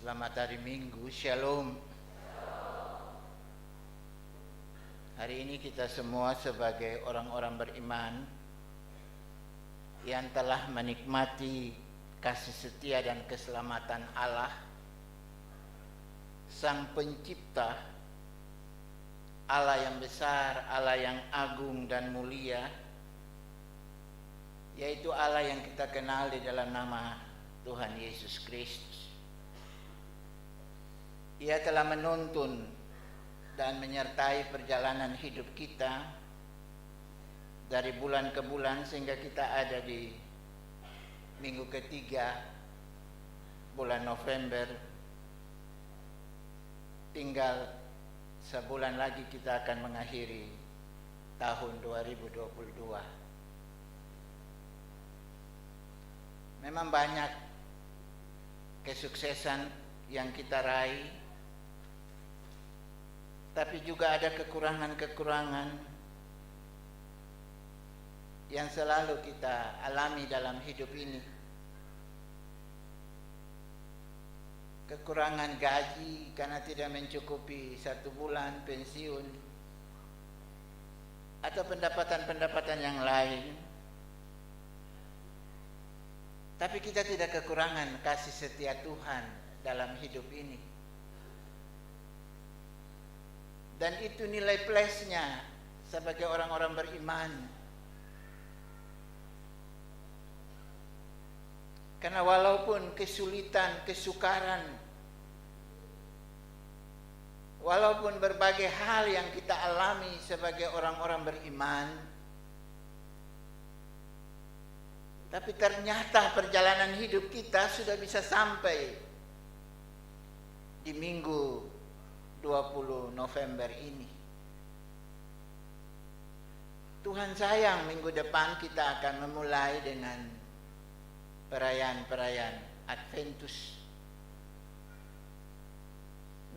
Selamat hari Minggu, Shalom. Hari ini kita semua sebagai orang-orang beriman yang telah menikmati kasih setia dan keselamatan Allah, Sang Pencipta, Allah yang besar, Allah yang agung dan mulia, yaitu Allah yang kita kenal di dalam nama Tuhan Yesus Kristus. Ia telah menuntun dan menyertai perjalanan hidup kita dari bulan ke bulan sehingga kita ada di minggu ketiga bulan November. Tinggal sebulan lagi kita akan mengakhiri tahun 2022. Memang banyak kesuksesan yang kita raih, tapi juga ada kekurangan-kekurangan yang selalu kita alami dalam hidup ini. Kekurangan gaji karena tidak mencukupi 1 bulan pensiun, atau pendapatan-pendapatan yang lain. Tapi kita tidak kekurangan kasih setia Tuhan dalam hidup ini. Dan itu nilai plusnya sebagai orang-orang beriman. Karena walaupun kesulitan, kesukaran, walaupun berbagai hal yang kita alami sebagai orang-orang beriman, tapi ternyata perjalanan hidup kita sudah bisa sampai di minggu 20 November ini. Tuhan sayang, minggu depan kita akan memulai dengan perayaan-perayaan Adventus.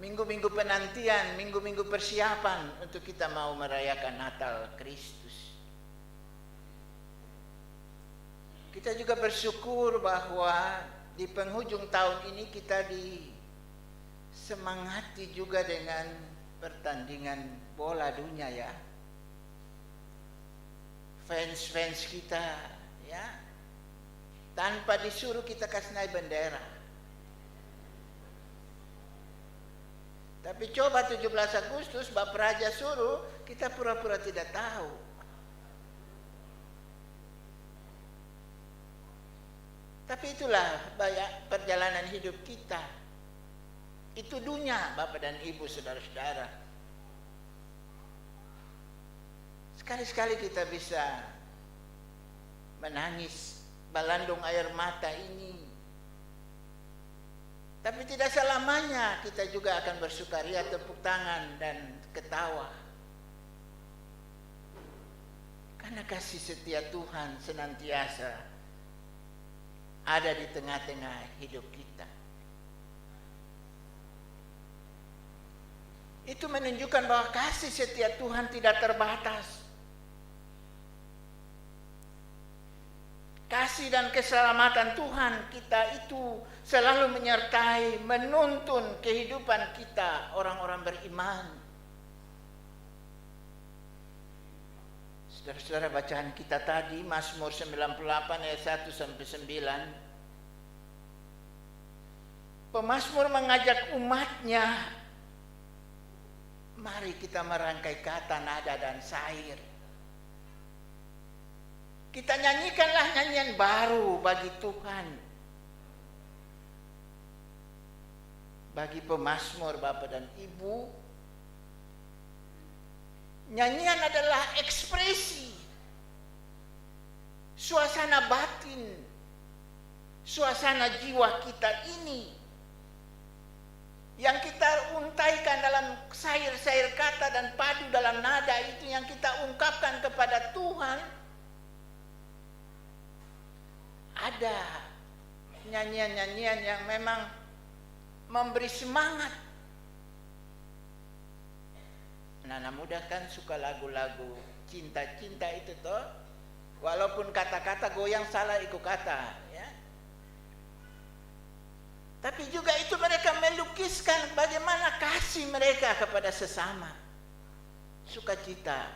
Minggu-minggu penantian, minggu-minggu persiapan untuk kita mau merayakan Natal Kristus. Kita juga bersyukur bahwa di penghujung tahun ini kita semangati juga dengan pertandingan bola dunia ya. Fans kita ya, tanpa disuruh kita kasih naik bendera. Tapi coba 17 Agustus Bapak Raja suruh, kita pura-pura tidak tahu. Tapi itulah perjalanan hidup kita. Itu dunia, Bapak dan Ibu, saudara-saudara. Sekali-sekali kita bisa menangis balandung air mata ini. Tapi tidak selamanya kita juga akan bersukaria, tepuk tangan dan ketawa. Karena kasih setia Tuhan senantiasa ada di tengah-tengah hidup kita. Itu menunjukkan bahwa kasih setia Tuhan tidak terbatas. Kasih dan keselamatan Tuhan kita itu selalu menyertai, menuntun kehidupan kita orang-orang beriman. Saudara-saudara, bacaan kita tadi Mazmur 98 ayat 1 sampai 9. Pemazmur mengajak umatnya, mari kita merangkai kata, nada, dan syair. Kita nyanyikanlah nyanyian baru bagi Tuhan. Bagi pemazmur Bapak dan Ibu, nyanyian adalah ekspresi suasana batin, suasana jiwa kita ini, yang kita untaikan dalam syair-syair kata dan padu dalam nada itu, yang kita ungkapkan kepada Tuhan. Ada nyanyian-nyanyian yang memang memberi semangat. Anak-anak muda kan suka lagu-lagu cinta-cinta itu toh. Walaupun kata-kata goyang salah ikut kata ya. Tapi juga itu mereka melukiskan bagaimana kasih mereka kepada sesama. Sukacita.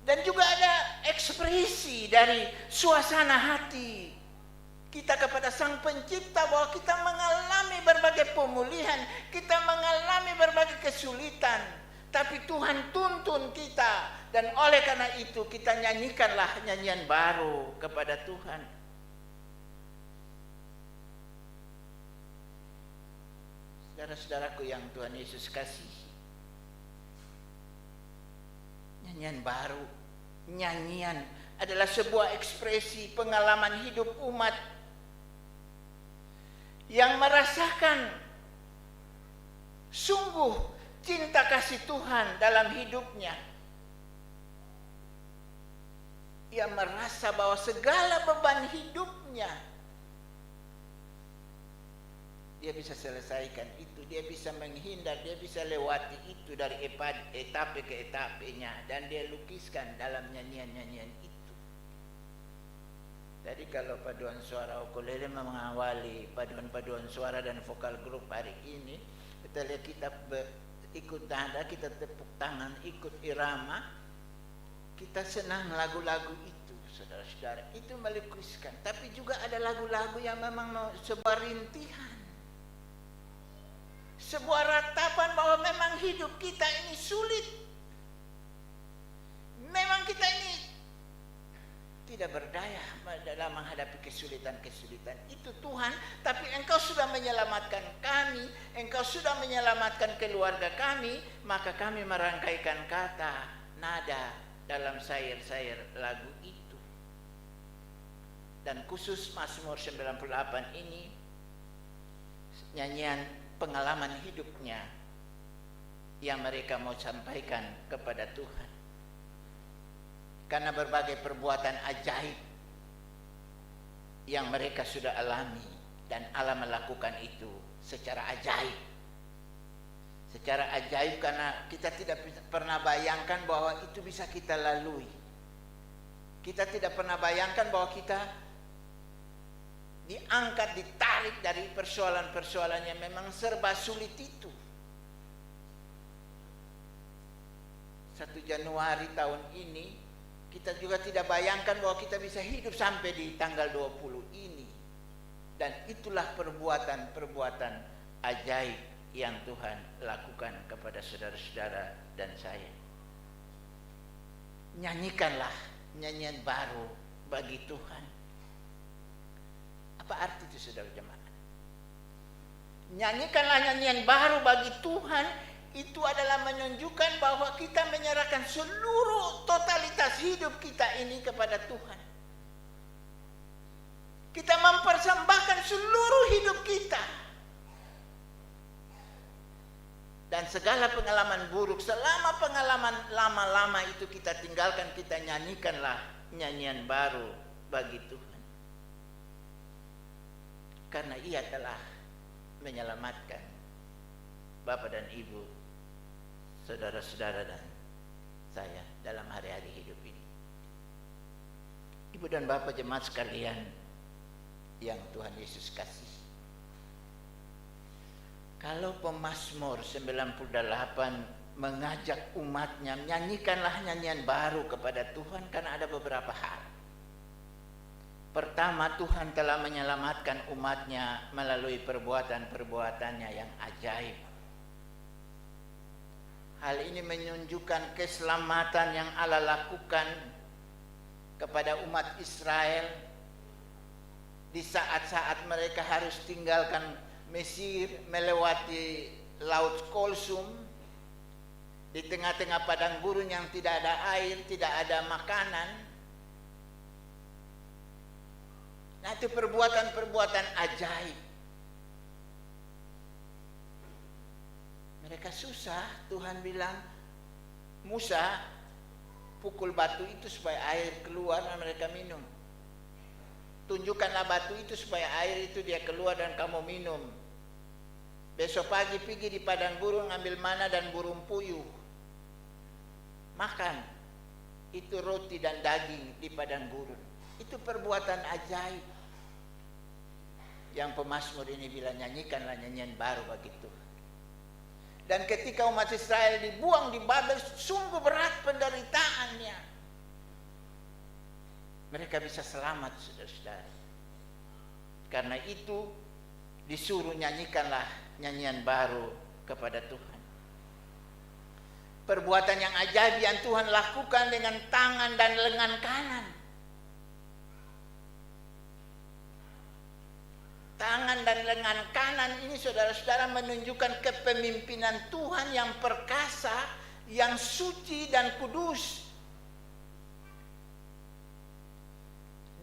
Dan juga ada ekspresi dari suasana hati kita kepada Sang Pencipta, bahwa kita mengalami berbagai pemulihan, kita mengalami berbagai kesulitan, tapi Tuhan tuntun kita, dan oleh karena itu kita nyanyikanlah nyanyian baru kepada Tuhan. Saudara-saudaraku yang Tuhan Yesus kasihi, nyanyian baru, nyanyian adalah sebuah ekspresi pengalaman hidup umat yang merasakan sungguh cinta kasih Tuhan dalam hidupnya. Ia merasa bahwa segala beban hidupnya dia bisa selesaikan itu, dia bisa menghindar, dia bisa lewati itu dari etape ke etapenya, dan dia lukiskan dalam nyanyian-nyanyian itu. Jadi kalau paduan suara ukulele mengawali paduan-paduan suara dan vokal grup hari ini, kita lihat kita ikut nada, kita tepuk tangan, ikut irama, kita senang lagu-lagu itu, saudara-saudara. Itu melukiskan. Tapi juga ada lagu-lagu yang memang sebuah rintihan, sebuah ratapan bahwa memang hidup kita ini sulit. Memang kita ini tidak berdaya dalam menghadapi kesulitan-kesulitan itu, Tuhan. Tapi Engkau sudah menyelamatkan kami, Engkau sudah menyelamatkan keluarga kami, maka kami merangkaikan kata, nada dalam sair-sair lagu itu. Dan khusus Mazmur 98 ini nyanyian pengalaman hidupnya yang mereka mau sampaikan kepada Tuhan. Karena berbagai perbuatan ajaib yang mereka sudah alami, dan Allah melakukan itu secara ajaib. Secara ajaib karena kita tidak pernah bayangkan bahwa itu bisa kita lalui. Kita tidak pernah bayangkan bahwa kita diangkat, ditarik dari persoalan-persoalan yang memang serba sulit itu. 1 Januari tahun ini kita juga tidak bayangkan bahwa kita bisa hidup sampai di tanggal 20 ini. Dan itulah perbuatan-perbuatan ajaib yang Tuhan lakukan kepada saudara-saudara dan saya. Nyanyikanlah nyanyian baru bagi Tuhan. Apa arti itu, saudara jemaat? Nyanyikanlah nyanyian baru bagi Tuhan. Itu adalah menunjukkan bahwa kita menyerahkan seluruh totalitas hidup kita ini kepada Tuhan. Kita mempersembahkan seluruh hidup kita. Dan segala pengalaman buruk, selama pengalaman lama-lama itu kita tinggalkan, kita nyanyikanlah nyanyian baru bagi Tuhan. Karena Ia telah menyelamatkan Bapak dan Ibu, saudara-saudara dan saya dalam hari-hari hidup ini. Ibu dan Bapak jemaat sekalian yang Tuhan Yesus kasih. Kalau pemazmur 98 mengajak umatnya nyanyikanlah nyanyian baru kepada Tuhan, karena ada beberapa hal. Pertama, Tuhan telah menyelamatkan umatnya melalui perbuatan-perbuatannya yang ajaib. Hal ini menunjukkan keselamatan yang Allah lakukan kepada umat Israel di saat-saat mereka harus tinggalkan Mesir, melewati Laut Kulsum, di tengah-tengah padang gurun yang tidak ada air, tidak ada makanan. Nah, itu perbuatan-perbuatan ajaib. Mereka susah, Tuhan bilang, Musa pukul batu itu supaya air keluar dan mereka minum. Tunjukkanlah batu itu supaya air itu dia keluar dan kamu minum. Besok pagi pergi di padang gurun ambil mana dan burung puyuh. Makan. Itu roti dan daging di padang gurun. Itu perbuatan ajaib. yang pemazmur ini bilang, nyanyikanlah nyanyian baru bagi Tuhan. Dan ketika umat Israel dibuang di Babel, sungguh berat penderitaannya. Mereka bisa selamat, saudara-saudara. Karena itu disuruh nyanyikanlah nyanyian baru kepada Tuhan. Perbuatan yang ajaib yang Tuhan lakukan dengan tangan dan lengan kanan. Tangan dan lengan kanan ini, saudara-saudara, menunjukkan kepemimpinan Tuhan yang perkasa, yang suci dan kudus.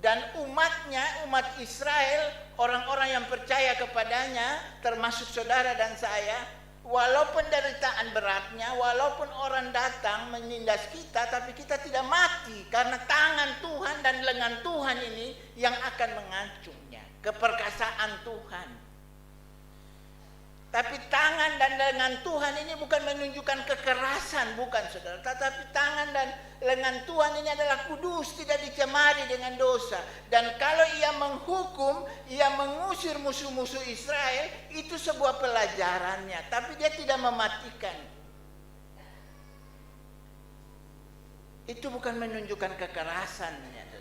Dan umatnya, umat Israel, orang-orang yang percaya kepadanya, termasuk saudara dan saya, walaupun penderitaan beratnya, walaupun orang datang menindas kita, tapi kita tidak mati, karena tangan Tuhan dan lengan Tuhan ini yang akan mengacungnya. Keperkasaan Tuhan. Tapi tangan dan lengan Tuhan ini bukan menunjukkan kekerasan, bukan, saudara. Tetapi tangan dan lengan Tuhan ini adalah kudus, tidak dicemari dengan dosa. Dan kalau ia menghukum, ia mengusir musuh-musuh Israel, itu sebuah pelajarannya. Tapi dia tidak mematikan. Itu bukan menunjukkan kekerasannya.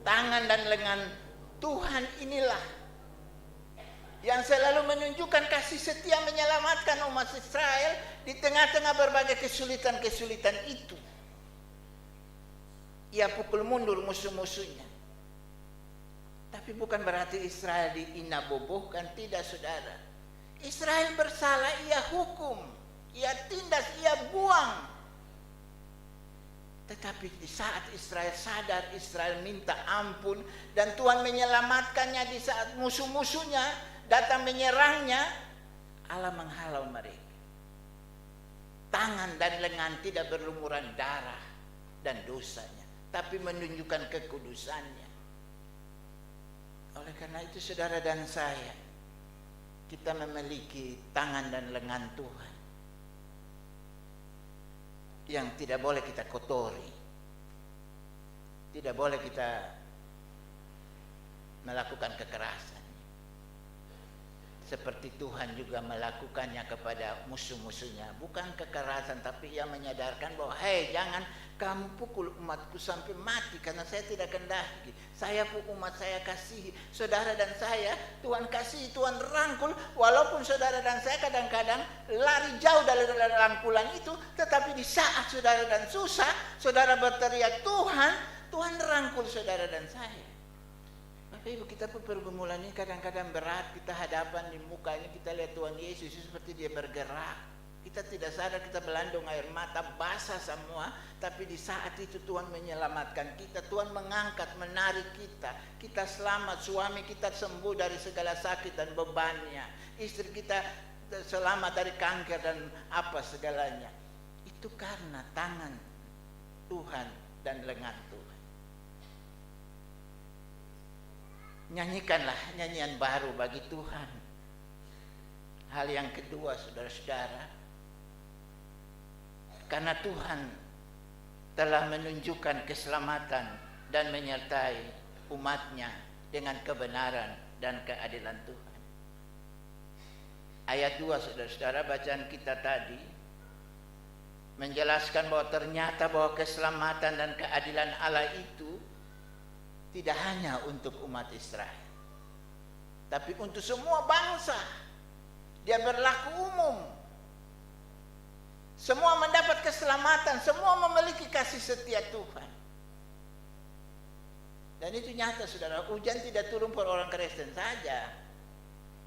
Tangan dan lengan Tuhan inilah yang selalu menunjukkan kasih setia menyelamatkan umat Israel di tengah-tengah berbagai kesulitan-kesulitan itu. Ia pukul mundur musuh-musuhnya. Tapi bukan berarti Israel diinabobohkan, tidak, saudara. Israel bersalah, ia hukum, ia tindas, ia buang. Tetapi di saat Israel sadar, Israel minta ampun, dan Tuhan menyelamatkannya di saat musuh-musuhnya datang menyerangnya, Allah menghalau mereka. Tangan dan lengan tidak berlumuran darah dan dosanya, tapi menunjukkan kekudusannya. Oleh karena itu, saudara dan saya, kita memiliki tangan dan lengan Tuhan yang tidak boleh kita kotori, tidak boleh kita melakukan kekerasan. Seperti Tuhan juga melakukannya kepada musuh-musuhnya. Bukan kekerasan, tapi ia menyadarkan bahwa, hei, jangan kamu pukul umatku sampai mati, karena saya tidak kendaki. Saya pun umat saya kasihi. Saudara dan saya, Tuhan kasihi, Tuhan rangkul. Walaupun saudara dan saya kadang-kadang lari jauh dari rangkulan itu, tetapi di saat saudara dan susah, saudara berteriak Tuhan, Tuhan rangkul saudara dan saya. Ibu, kita pun pergumulan ini kadang-kadang berat. Kita hadapan di muka ini, kita lihat Tuhan Yesus seperti dia bergerak. Kita tidak sadar, kita belandung air mata, basah semua. Tapi di saat itu Tuhan menyelamatkan kita. Tuhan mengangkat, menarik kita. Kita selamat, suami kita sembuh dari segala sakit dan bebannya. Istri kita selamat dari kanker dan apa segalanya. Itu karena tangan Tuhan dan lengan Tuhan. Nyanyikanlah nyanyian baru bagi Tuhan. Hal yang kedua, saudara-saudara, karena Tuhan telah menunjukkan keselamatan dan menyertai umatnya dengan kebenaran dan keadilan Tuhan. Ayat 2, saudara-saudara, bacaan kita tadi menjelaskan bahwa ternyata bahwa keselamatan dan keadilan Allah itu tidak hanya untuk umat Israel, tapi untuk semua bangsa. Dia berlaku umum. Semua mendapat keselamatan, semua memiliki kasih setia Tuhan. Dan itu nyata, saudara. Hujan tidak turun pada orang Kristen saja.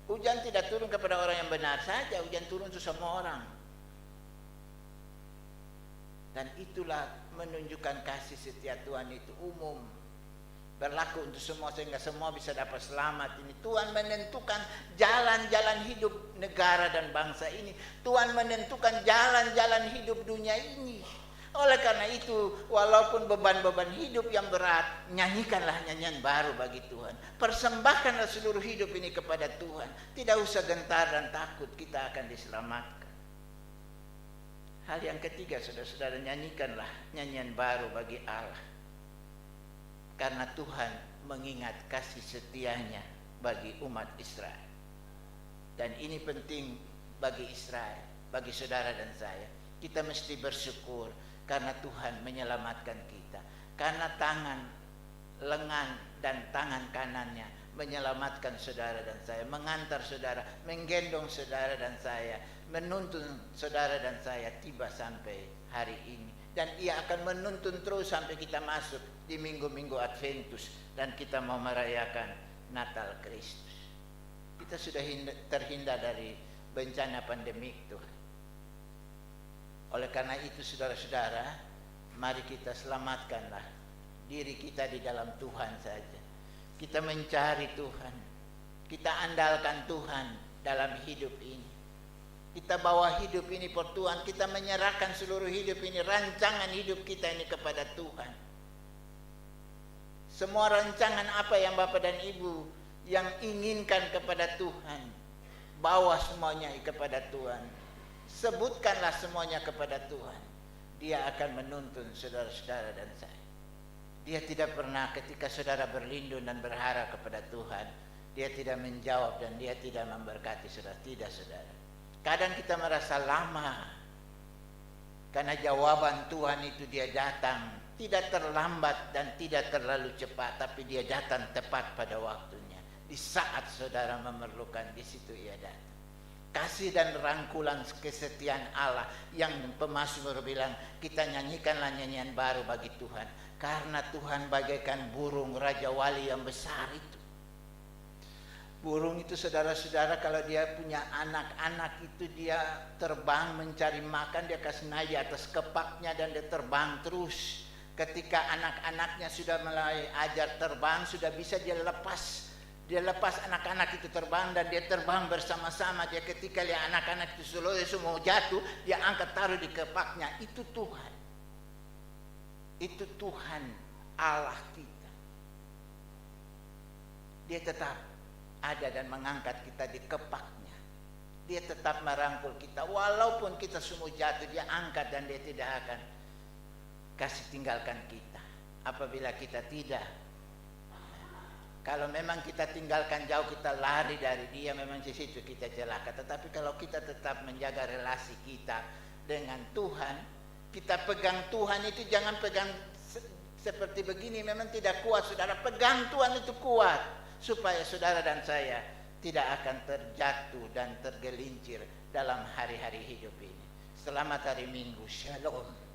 Hujan tidak turun kepada orang yang benar saja. Hujan turun untuk semua orang. Dan itulah menunjukkan kasih setia Tuhan itu umum, berlaku untuk semua, sehingga semua bisa dapat selamat. Ini Tuhan menentukan jalan-jalan hidup negara dan bangsa ini. Tuhan menentukan jalan-jalan hidup dunia ini. Oleh karena itu, walaupun beban-beban hidup yang berat, nyanyikanlah nyanyian baru bagi Tuhan. Persembahkanlah seluruh hidup ini kepada Tuhan. Tidak usah gentar dan takut, kita akan diselamatkan. Hal yang ketiga, saudara-saudara, nyanyikanlah nyanyian baru bagi Allah. karena Tuhan mengingat kasih setianya bagi umat Israel. Dan ini penting bagi Israel, bagi saudara dan saya. Kita mesti bersyukur karena Tuhan menyelamatkan kita. Karena tangan, lengan dan tangan kanannya menyelamatkan saudara dan saya, mengantar saudara, menggendong saudara dan saya, menuntun saudara dan saya tiba sampai hari ini. Dan ia akan menuntun terus sampai kita masuk di minggu-minggu Adventus dan kita mau merayakan Natal Kristus. Kita sudah terhindar dari bencana pandemik Tuhan. Oleh karena itu saudara-saudara, mari kita selamatkanlah diri kita di dalam Tuhan saja. Kita mencari Tuhan, kita andalkan Tuhan dalam hidup ini. Kita bawa hidup ini per Tuhan, kita menyerahkan seluruh hidup ini, rancangan hidup kita ini kepada Tuhan. Semua rancangan apa yang Bapak dan Ibu yang inginkan kepada Tuhan, bawa semuanya kepada Tuhan. Sebutkanlah semuanya kepada Tuhan. Dia akan menuntun saudara-saudara dan saya. Dia tidak pernah ketika saudara berlindung dan berharap kepada Tuhan, dia tidak menjawab dan dia tidak memberkati saudara. Tidak saudara. Kadang kita merasa lama, karena jawaban Tuhan itu dia datang tidak terlambat dan tidak terlalu cepat, tapi dia datang tepat pada waktunya. Di saat saudara memerlukan, di situ ia datang. Kasih dan rangkulan kesetiaan Allah yang pemazmur bilang, kita nyanyikanlah nyanyian baru bagi Tuhan, karena Tuhan bagaikan burung Raja Wali yang besar itu. Burung itu saudara-saudara, kalau dia punya anak-anak itu dia terbang mencari makan, dia kasih naik di atas kepaknya dan dia terbang terus. Ketika anak-anaknya sudah mulai ajar terbang, sudah bisa dia lepas anak-anak itu terbang dan dia terbang bersama-sama. Dia ketika lihat anak-anak itu semua jatuh, dia angkat taruh di kepaknya. Itu Tuhan. Itu Tuhan Allah kita. Dia tetap ada dan mengangkat kita di kepaknya. Dia tetap merangkul kita. Walaupun kita semua jatuh, dia angkat dan dia tidak akan kasih tinggalkan kita. Apabila kita tidak, kalau memang kita tinggalkan jauh, kita lari dari dia, memang di situ kita celaka. Tetapi kalau kita tetap menjaga relasi kita dengan Tuhan, kita pegang Tuhan itu jangan pegang seperti begini, memang tidak kuat saudara. Pegang Tuhan itu kuat, supaya saudara dan saya tidak akan terjatuh dan tergelincir dalam hari-hari hidup ini. Selamat hari Minggu. Shalom.